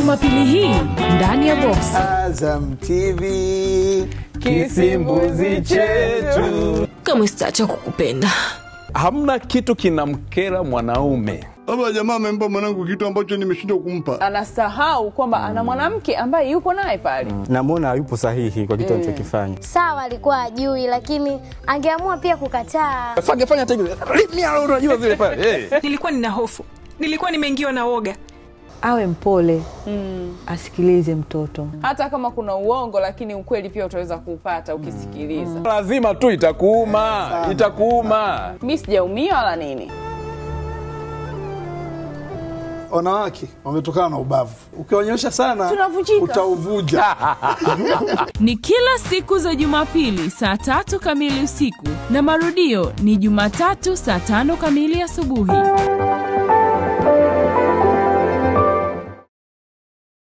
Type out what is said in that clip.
Jumapili hii ndani ya Box. Azam TV, kisimbuzi chetu. Kama sitaacha kukupenda. Hamna kitu kinamkera mwanaume. Baba jamaa amempa mwanangu kitu ambacho nimeshindwa kumpa. Anasahau kwamba ana mwanamke ambaye yuko naye pale. Namuona hayupo sahihi kwa kitu alichokifanya. Sawa alikuwa ajui, lakini angeamua pia kukataa. Fanya hata hivi. Unajua zile pale. Nilikuwa nina hofu. Nilikuwa nimeingiwa na woga. Awe mpole. Asikilize mtoto. Hata kama kuna uongo, lakini ukweli pia utaweza kupata ukisikiliza. Lazima tu itakuuma. Itakuuma. Mimi sijaumia wala nini. wanawake wametokana na ubavu. Ukionyesha sana tunavunjika, utauvunja. Ni kila siku za Jumapili saa 3 kamili usiku na marudio ni Jumatatu saa 5 kamili asubuhi.